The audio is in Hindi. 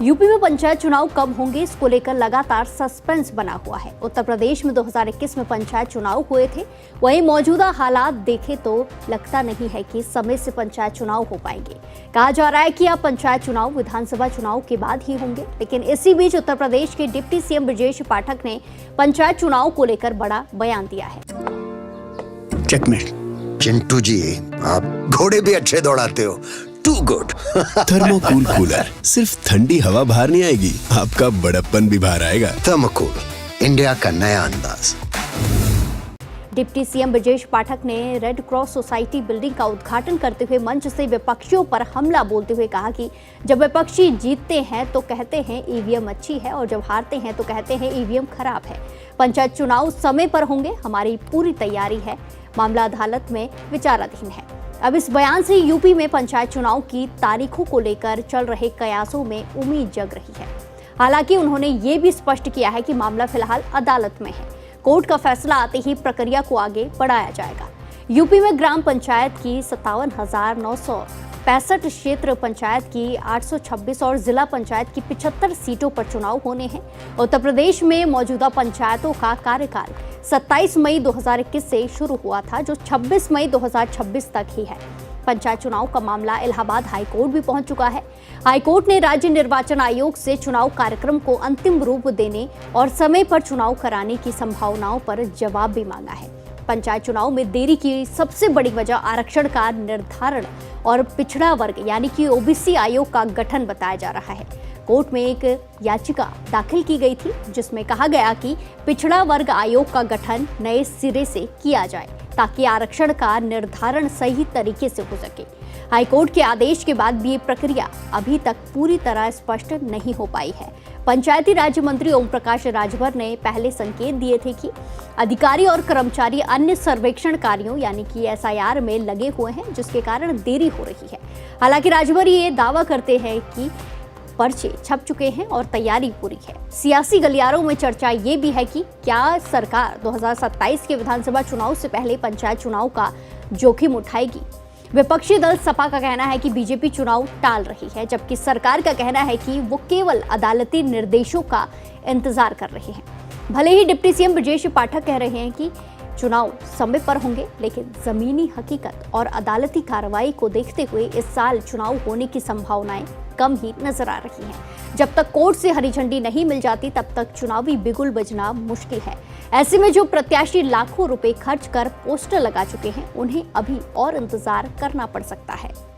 यूपी में पंचायत चुनाव कब होंगे, इसको लेकर लगातार सस्पेंस बना हुआ है। उत्तर प्रदेश में 2021 में पंचायत चुनाव हुए थे, वहीं मौजूदा हालात देखें तो लगता नहीं है कि समय से पंचायत चुनाव हो पाएंगे। कहा जा रहा है कि अब पंचायत चुनाव विधानसभा चुनाव के बाद ही होंगे, लेकिन इसी बीच उत्तर प्रदेश के डिप्टी सीएम ब्रजेश पाठक ने पंचायत चुनाव को लेकर बड़ा बयान दिया है। चेकमेट। चिंटू जी, आप घोड़े भी अच्छे दौड़ाते हो। To good. थर्मोकूल कूलर, सिर्फ ठंडी हवा बाहर नहीं आएगी, आपका बड़प्पन भी बाहर आएगा। थर्मोकूल, इंडिया का नया अंदाज। डिप्टी सीएम ब्रजेश पाठक ने रेड क्रॉस सोसाइटी बिल्डिंग का उद्घाटन करते हुए मंच से विपक्षियों पर हमला बोलते हुए कहा कि जब विपक्षी जीतते हैं तो कहते हैं ईवीएम अच्छी है और जब हारते हैं तो कहते हैं ईवीएम खराब है। पंचायत चुनाव समय पर होंगे, हमारी पूरी तैयारी है, मामला अदालत में विचाराधीन है। अब इस बयान से यूपी में पंचायत चुनाव की तारीखों को लेकर चल रहे कयासों में उम्मीद जग रही है। हालांकि उन्होंने ये भी स्पष्ट किया है कि मामला फिलहाल अदालत में है, कोर्ट का फैसला आते ही प्रक्रिया को आगे बढ़ाया जाएगा। यूपी में ग्राम पंचायत की 57,965 क्षेत्र पंचायत की 826 और जिला पंचायत की 75 सीटों पर चुनाव होने हैं। उत्तर प्रदेश में मौजूदा पंचायतों का कार्यकाल 27 मई 2021 से शुरू हुआ था, जो 26 मई 2026 तक ही है। पंचायत चुनाव का मामला इलाहाबाद हाईकोर्ट भी पहुंच चुका है। हाईकोर्ट ने राज्य निर्वाचन आयोग से चुनाव कार्यक्रम को अंतिम रूप देने और समय पर चुनाव कराने की संभावनाओं पर जवाब भी मांगा है। पंचायत चुनाव में देरी की सबसे बड़ी वजह आरक्षण का निर्धारण और पिछड़ा वर्ग यानी कि ओबीसी आयोग का गठन बताया जा रहा है। कोर्ट में एक याचिका दाखिल की गई थी, जिसमें कहा गया कि पिछड़ा वर्ग आयोग का गठन नए सिरे से किया जाए ताकि आरक्षण का निर्धारण सही तरीके से हो सके। हाईकोर्ट के आदेश के बाद भी ये प्रक्रिया अभी तक पूरी तरह स्पष्ट नहीं हो पाई है। पंचायती राज्य मंत्री ओम प्रकाश राजभर ने पहले संकेत दिए थे कि अधिकारी और कर्मचारी अन्य सर्वेक्षण कार्यों यानी कि एसआईआर में लगे हुए हैं, जिसके कारण देरी हो रही है। हालांकि राजभर ये दावा करते हैं कि पर्चे छप चुके हैं और तैयारी पूरी है। सियासी गलियारों में चर्चा ये भी है कि क्या सरकार 2027 के विधानसभा चुनाव से पहले पंचायत चुनाव का जोखिम उठाएगी। विपक्षी दल सपा का कहना है कि बीजेपी चुनाव टाल रही है, जबकि सरकार का कहना है कि वो केवल अदालती निर्देशों का इंतजार कर रहे हैं। भले ही डिप्टी सीएम ब्रजेश पाठक कह रहे हैं कि चुनाव समय पर होंगे, लेकिन जमीनी हकीकत और अदालती कार्रवाई को देखते हुए इस साल चुनाव होने की संभावनाएं कम ही नजर आ रही हैं। जब तक कोर्ट से हरी झंडी नहीं मिल जाती, तब तक चुनावी बिगुल बजना मुश्किल है। ऐसे में जो प्रत्याशी लाखों रुपए खर्च कर पोस्टर लगा चुके हैं, उन्हें अभी और इंतजार करना पड़ सकता है।